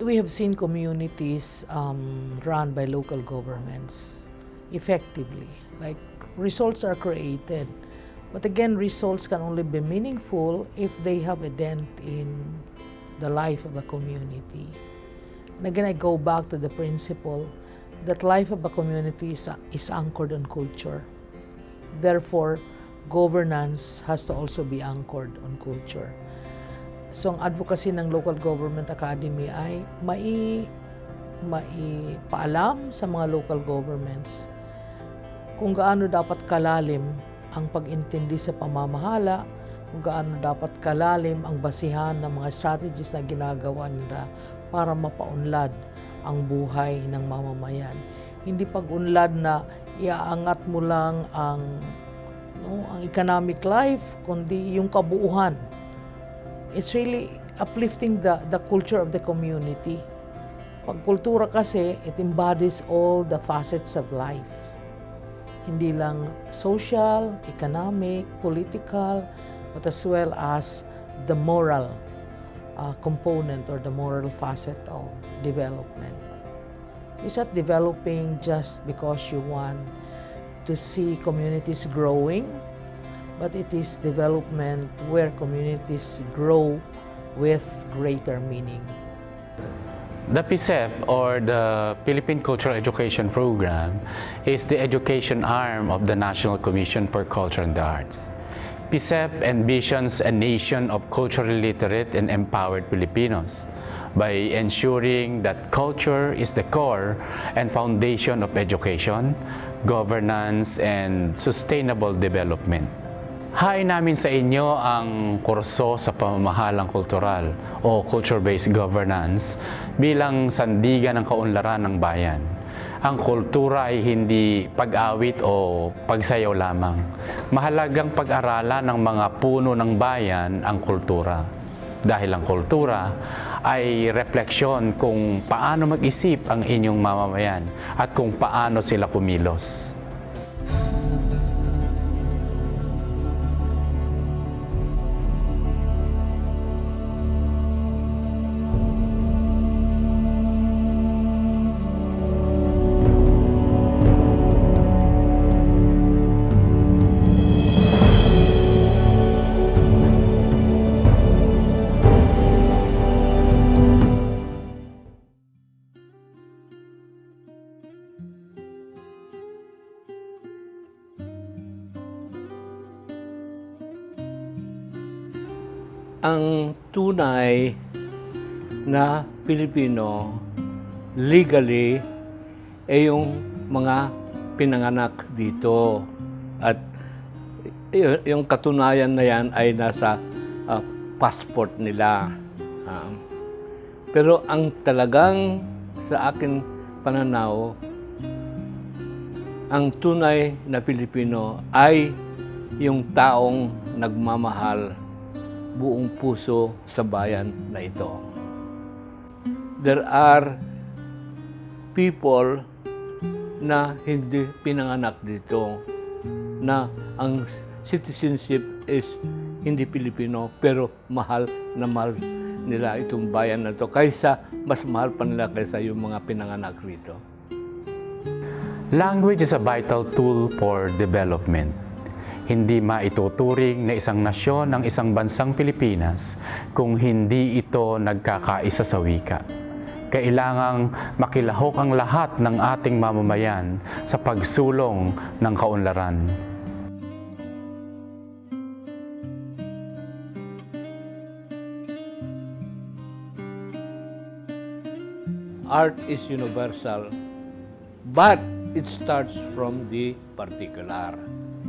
We have seen communities run by local governments effectively. Like, results are created. But again, results can only be meaningful if they have a dent in the life of a community. And again, I go back to the principle that life of a community is anchored on culture. Therefore, governance has to also be anchored on culture. So, ang advocacy ng Local Government Academy ay maipaalam sa mga local governments kung gaano dapat kalalim ang pag-intindi sa pamamahala, kung gaano dapat kalalim ang basihan ng mga strategies na ginagawa nila para mapaunlad ang buhay ng mamamayan. Hindi pag-unlad na iaangat mo lang ang economic life, kundi yung kabuuhan. It's really uplifting the culture of the community. Pag kultura kasi, it embodies all the facets of life. Hindi lang social, economic, political, but as well as the moral component or the moral facet of development. It's not developing just because you want to see communities growing, but it is development where communities grow with greater meaning. The PCEP, or the Philippine Cultural Education Program, is the education arm of the National Commission for Culture and the Arts. PCEP envisions a nation of culturally literate and empowered Filipinos by ensuring that culture is the core and foundation of education, governance, and sustainable development. Hain namin sa inyo ang kurso sa pamamahalang kultural o culture-based governance bilang sandigan ng kaunlaran ng bayan. Ang kultura ay hindi pag-awit o pagsayaw lamang. Mahalagang pag-aralan ng mga puno ng bayan ang kultura. Dahil ang kultura ay refleksyon kung paano mag-isip ang inyong mamamayan at kung paano sila kumilos. Ang tunay na Pilipino legally ay yung mga pinanganak dito. At yung katunayan na yan ay nasa passport nila. Pero ang talagang sa akin pananaw, ang tunay na Pilipino ay yung taong nagmamahal buong puso sa bayan na ito. There are people na hindi pinanganak dito, na ang citizenship is hindi Pilipino, pero mahal na mahal nila itong bayan na ito, kaysa mas mahal pa nila kaysa yung mga pinanganak rito. Language is a vital tool for development. Hindi maituturing na isang nasyon ng isang bansang Pilipinas kung hindi ito nagkakaisa sa wika. Kailangang makilahok ang lahat ng ating mamamayan sa pagsulong ng kaunlaran. Art is universal, but it starts from the particular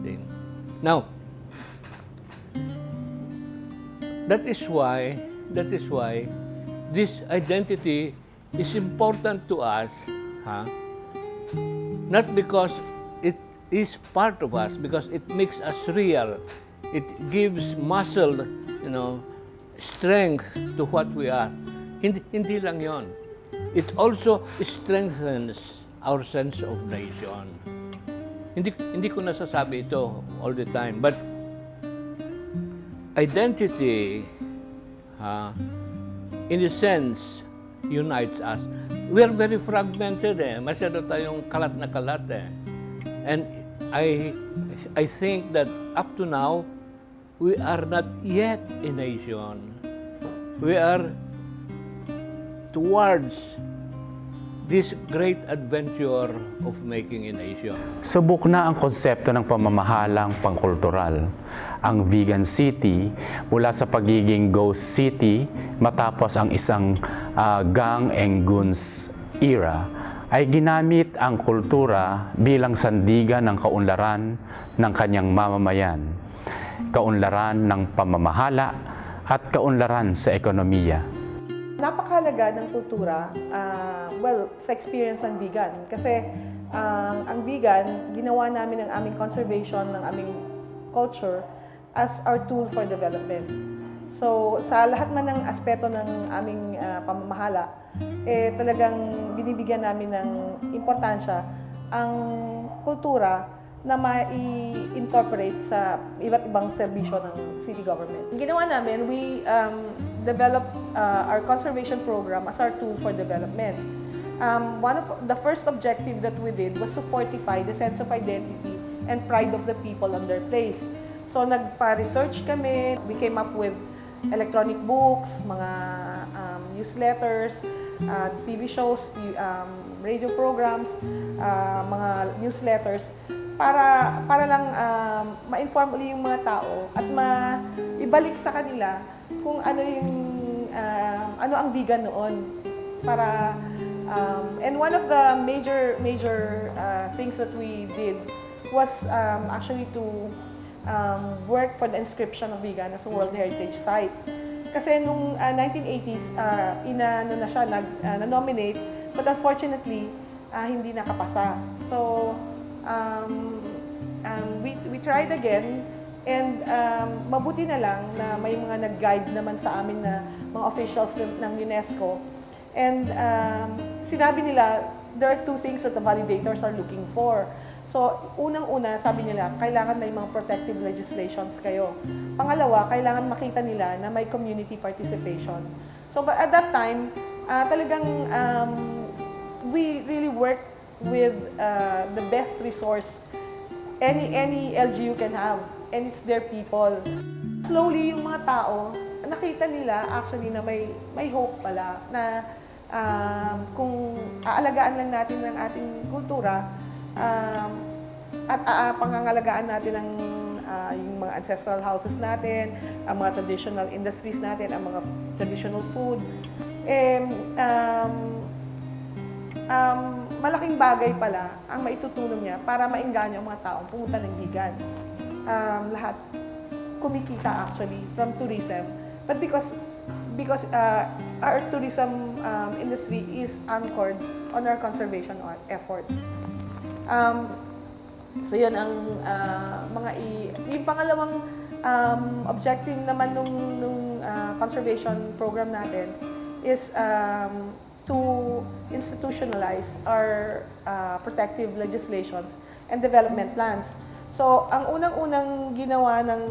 thing. Now, that is why this identity is important to us, not because it is part of us, because it makes us real. It gives muscle, strength to what we are. Hindi lang yon. It also strengthens our sense of nation. Hindi ko nasasabi ito all the time, but identity, in a sense, unites us. We are very fragmented Masyado tayong kalat na kalat And I think that up to now, we are not yet a nation. We are towards this great adventure of making a nation. Subok na ang konsepto ng pamamahalang pangkultural. Ang vegan city mula sa pagiging ghost city matapos ang isang gang and goons era ay ginamit ang kultura bilang sandigan ng kaunlaran ng kanyang mamamayan, kaunlaran ng pamamahala at kaunlaran sa ekonomiya. Napakahalaga ng kultura, sa experience ng vegan. Kasi ang vegan, ginawa namin ang aming conservation, ng aming culture as our tool for development. So, sa lahat man ng aspeto ng aming pamamahala, talagang binibigyan namin ng importansya ang kultura na ma-incorporate sa iba't ibang serbisyo ng city government. Ginawa namin, we developed our conservation program as our tool for development. One of the first objective that we did was to fortify the sense of identity and pride of the people on their place. So nagpa-research kami, we came up with electronic books, mga newsletters, TV shows, radio programs, mga newsletters para lang ma-inform ulit yung mga tao at ibalik sa kanila kung ano ano ang vegan noon para and one of the major things that we did was actually to work for the inscription of vegan as a World Heritage Site. Kasi nung 1980s, na siya, na-nominate, but unfortunately, hindi nakapasa. So, we tried again, and mabuti na lang na may mga nag-guide naman sa amin na mga officials ng UNESCO. And sinabi nila, there are two things that the validators are looking for. So, unang-una, sabi nila, kailangan may mga protective legislations kayo. Pangalawa, kailangan makita nila na may community participation. So, but at that time, talagang we really worked with the best resource any LGU can have, and it's their people. Slowly, yung mga tao, nakita nila actually na may hope pala na kung aalagaan lang natin ng ating kultura, at pangangalagaan natin ang yung mga ancestral houses natin, ang mga traditional industries natin, ang mga traditional food, malaking bagay pala ang maitutulong niya para maengganyo ang mga taong pumunta ng vegan. Lahat kumikita actually from tourism, but because our tourism industry is anchored on our conservation efforts. So yun ang yung pangalawang objective naman nung conservation program natin is to institutionalize our protective legislations and development plans. So ang unang-unang ginawa ng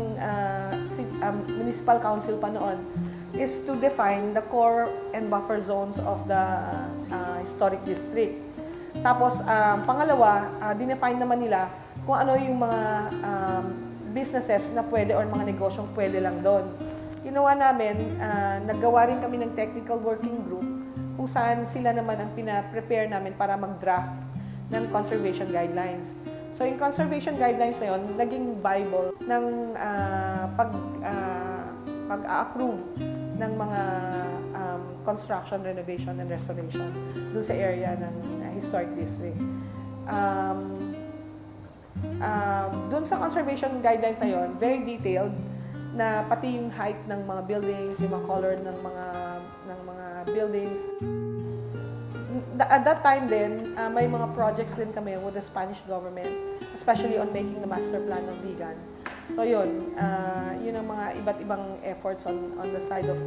municipal council pa noon is to define the core and buffer zones of the historic district. Tapos, pangalawa, dinefine naman nila kung ano yung mga businesses na pwede or mga negosyong pwede lang doon. Ginawa namin, naggawa rin kami ng technical working group kung saan sila naman ang pina-prepare namin para mag-draft ng conservation guidelines. So, yung conservation guidelines na yun, naging Bible ng pag-approve ng mga construction, renovation, and restoration doon sa area ng historic district. Doon sa conservation guidelines na yun, very detailed na pati yung height ng mga buildings, yung mga color ng mga buildings. At that time din, may mga projects din kami with the Spanish government, especially on making the master plan ng vegan. So yun, yun ang mga iba't ibang efforts on the side of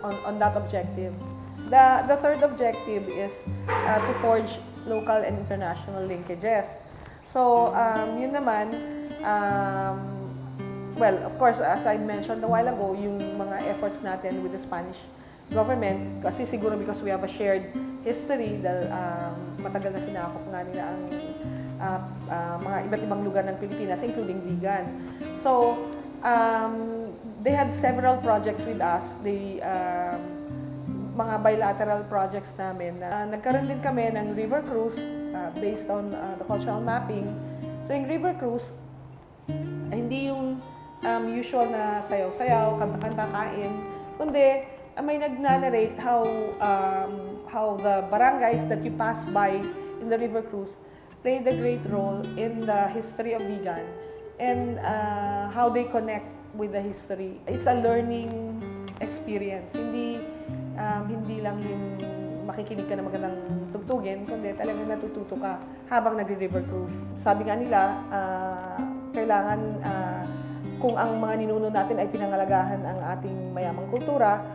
on that objective. The third objective is to forge local and international linkages. So yun naman, well, of course, as I mentioned a while ago, yung mga efforts natin with the Spanish government, kasi siguro because we have a shared history, dahil matagal na sinakop nga nila ang mga iba't ibang lugar ng Pilipinas, including vegan. So, they had several projects with us. Mga bilateral projects namin. Nagkaroon din kami ng river cruise based on the cultural mapping. So, yung river cruise, hindi yung usual na sayaw-sayaw, kanta-kanta, kain, kundi may nag-narrate how the barangays that you pass by in the river cruise played a great role in the history of vegan and how they connect with the history. It's a learning experience. Hindi lang yung makikinig ka ng magandang tugtugin, kundi talagang natututo ka habang nagre-river cruise. Sabi nga nila, kailangan kung ang mga ninuno natin ay pinangalagahan ang ating mayamang kultura,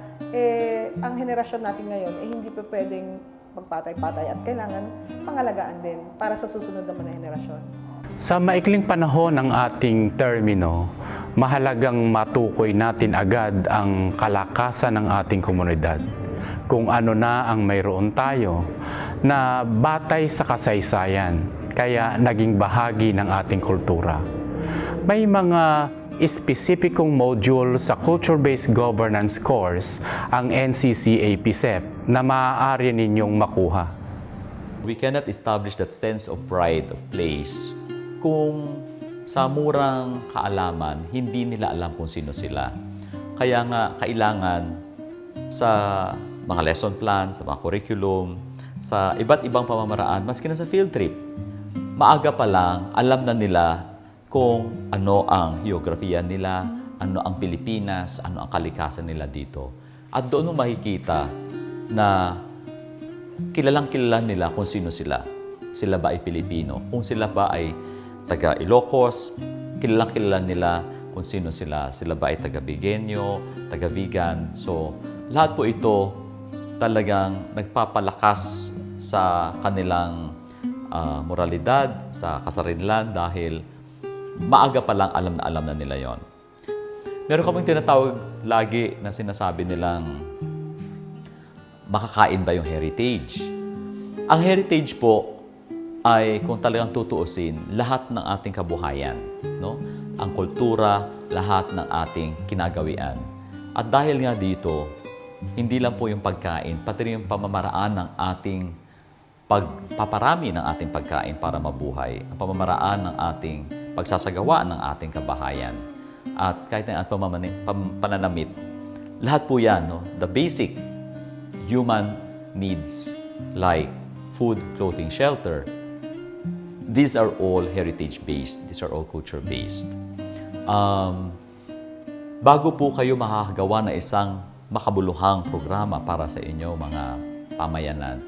ang henerasyon natin ngayon hindi pa pwedeng magpatay-patay at kailangan pangalagaan din para sa susunod naman na henerasyon. Sa maikling panahon ng ating termino, mahalagang matukoy natin agad ang kalakasan ng ating komunidad. Kung ano na ang mayroon tayo na batay sa kasaysayan, kaya naging bahagi ng ating kultura. May mga espesipikong module sa Culture-Based Governance course ang NCCA PCEP na maaari ninyong makuha. We cannot establish that sense of pride of place kung sa murang kaalaman, hindi nila alam kung sino sila. Kaya nga, kailangan sa mga lesson plan, sa mga curriculum, sa iba't ibang pamamaraan, maski na sa field trip, maaga pa lang, alam na nila kung ano ang geografiya nila, ano ang Pilipinas, ano ang kalikasan nila dito. At doon mo makikita na kilalang-kilala nila kung sino sila. Sila ba ay Pilipino? Kung sila ba ay taga Ilocos, kilalang-kilala nila kung sino sila. Sila ba ay taga Bigenyo, taga Vegan. So, lahat po ito talagang nagpapalakas sa kanilang moralidad, sa kasarinlan dahil maaga pa lang alam na nila yon. Meron kaming tinatawag lagi na sinasabi nilang makakain ba yung heritage? Ang heritage po ay kung talagang tutuusin lahat ng ating kabuhayan, no? Ang kultura, lahat ng ating kinagawian. At dahil nga dito, hindi lang po yung pagkain, pati rin yung pamamaraan ng ating pagpaparami ng ating pagkain para mabuhay, ang pamamaraan ng ating pagsasagawa ng ating kabahayan. At kahit na ang pananamit, lahat po yan, no? The basic human needs like food, clothing, shelter, these are all heritage-based. These are all culture-based. Bago po kayo makakagawa na isang makabuluhang programa para sa inyo mga pamayanan,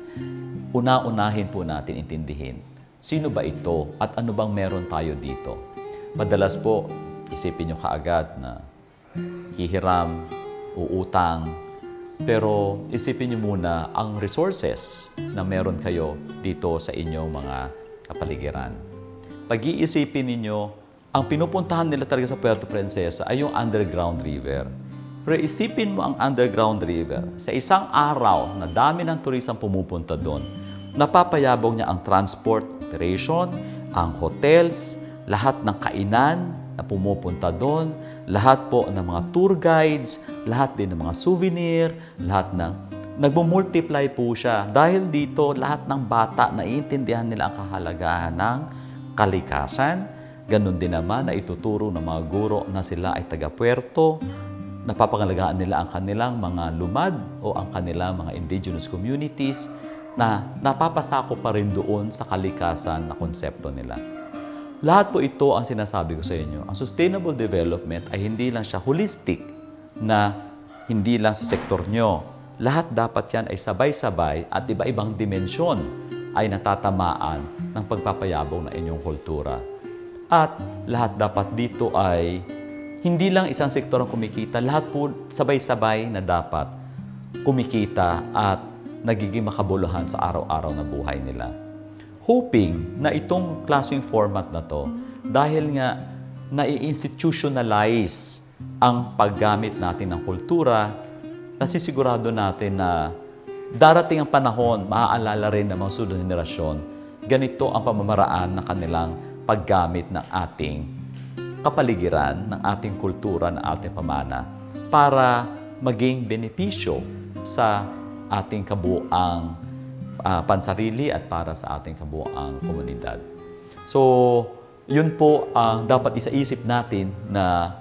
una-unahin po natin intindihin, sino ba ito at ano bang meron tayo dito? Madalas po, isipin nyo kaagad na hihiram, uutang, pero isipin nyo muna ang resources na meron kayo dito sa inyong mga kapaligiran. Pag-iisipin ninyo, ang pinupuntahan nila talaga sa Puerto Princesa ay yung underground river. Pero isipin mo ang underground river. Sa isang araw na dami ng turisang pumupunta doon, napapayabong niya ang transport operation, ang hotels, lahat ng kainan na pumupunta doon, lahat po ng mga tour guides, lahat din ng mga souvenir, lahat ng nagmumultiply po siya. Dahil dito, lahat ng bata naiintindihan nila ang kahalagahan ng kalikasan. Ganon din naman na ituturo ng mga guro na sila ay taga-puerto, napapangalagaan nila ang kanilang mga lumad o ang kanilang mga indigenous communities na napapasako pa rin doon sa kalikasan na konsepto nila. Lahat po ito ang sinasabi ko sa inyo. Ang sustainable development ay hindi lang siya holistic na hindi lang sa sektor nyo. Lahat dapat yan ay sabay-sabay at iba-ibang dimensyon ay natatamaan ng pagpapayabong ng inyong kultura. At lahat dapat dito ay hindi lang isang sektor ang kumikita, lahat po sabay-sabay na dapat kumikita at nagiging makabuluhan sa araw-araw na buhay nila. Hoping na itong klaseng format na to, dahil nga nai-institutionalize ang paggamit natin ng kultura, nasisigurado natin na darating ang panahon, maaalala rin ng mga sunod na henerasyon, ganito ang pamamaraan ng kanilang paggamit ng ating kapaligiran, ng ating kultura, ng ating pamana para maging benepisyo sa ating kabuuang pansarili at para sa ating kabuuang komunidad. So, yun po ang dapat isaisip natin na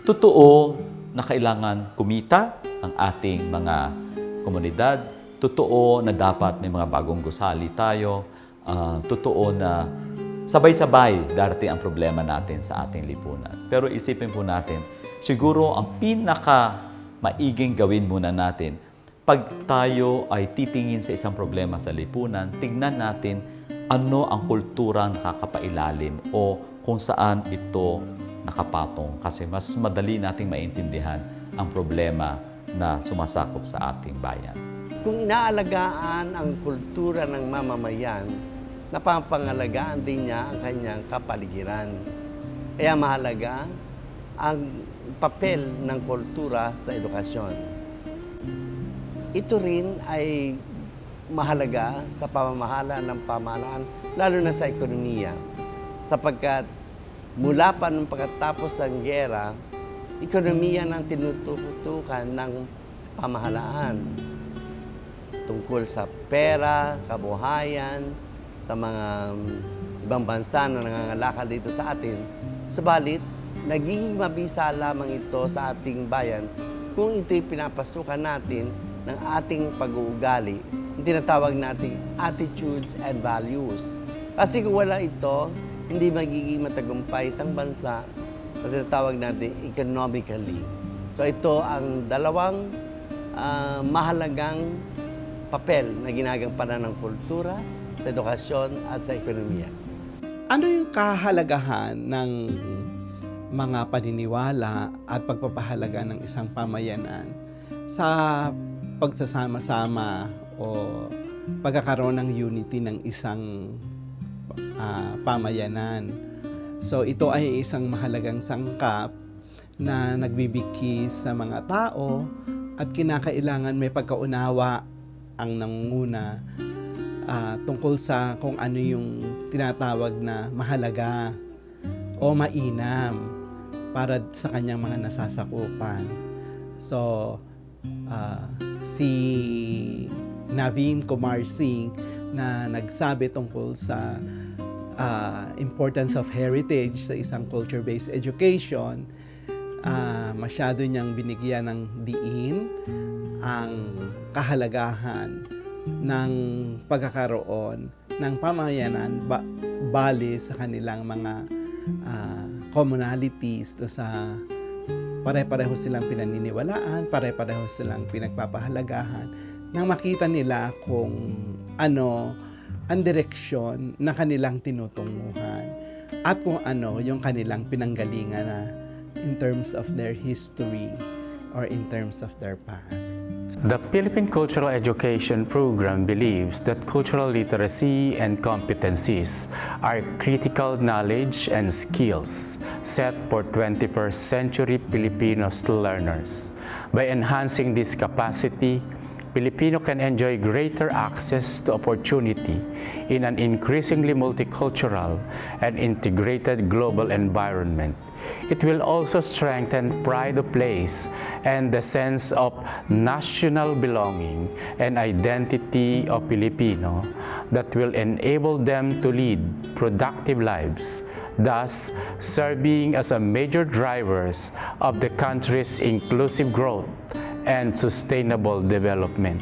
totoo na kailangan kumita ang ating mga komunidad, totoo na dapat may mga bagong gusali tayo, totoo na sabay-sabay darating ang problema natin sa ating lipunan. Pero isipin po natin, siguro ang maiging gawin muna natin, pag tayo ay titingin sa isang problema sa lipunan, tignan natin ano ang kulturang nakakapailalim o kung saan ito nakapatong. Kasi mas madali nating maintindihan ang problema na sumasakop sa ating bayan. Kung inaalagaan ang kultura ng mamamayan, napapangalagaan din niya ang kanyang kapaligiran. Kaya mahalaga ang papel ng kultura sa edukasyon. Ito rin ay mahalaga sa pamamahala ng pamahalaan, lalo na sa ekonomiya. Sapagkat mula pa nung pagkatapos ng giyera, ekonomiya ng tinututukan ng pamahalaan tungkol sa pera, kabuhayan, sa mga ibang bansa na nangangalakal dito sa atin. Subalit, nagiging mabisa lamang ito sa ating bayan kung ito'y pinapasukan natin ng ating pag-uugali, yung tinatawag nating attitudes and values. Kasi kung wala ito, hindi magiging matagumpay isang bansa na tinatawag natin economically. So ito ang dalawang mahalagang papel na ginagampanan ng kultura sa edukasyon at sa ekonomiya. Ano yung kahalagahan ng mga paniniwala at pagpapahalaga ng isang pamayanan sa pagsasama-sama o pagkakaroon ng unity ng isang pamayanan? So ito ay isang mahalagang sangkap na nagbibigki sa mga tao at kinakailangan may pagkaunawa ang nangunguna tungkol sa kung ano yung tinatawag na mahalaga o mainam para sa kanyang mga nasasakupan. So, si Naveen Kumar Singh na nagsabi tungkol sa importance of heritage sa isang culture-based education, masyado niyang binigyan ng diin ang kahalagahan ng pagkakaroon ng pamayanan bali sa kanilang mga commonalities to sa pare-pareho silang pinaniniwalaan, pare-pareho silang pinagpapahalagahan nang makita nila kung ano ang direksyon na kanilang tinutunguhan at kung ano yung kanilang pinanggalingan na in terms of their history or in terms of their past. The Philippine Cultural Education Program believes that cultural literacy and competencies are critical knowledge and skills set for 21st century Filipinos learners. By enhancing this capacity, Filipino can enjoy greater access to opportunity in an increasingly multicultural and integrated global environment. It will also strengthen pride of place and the sense of national belonging and identity of Filipino that will enable them to lead productive lives, thus serving as a major drivers of the country's inclusive growth and sustainable development.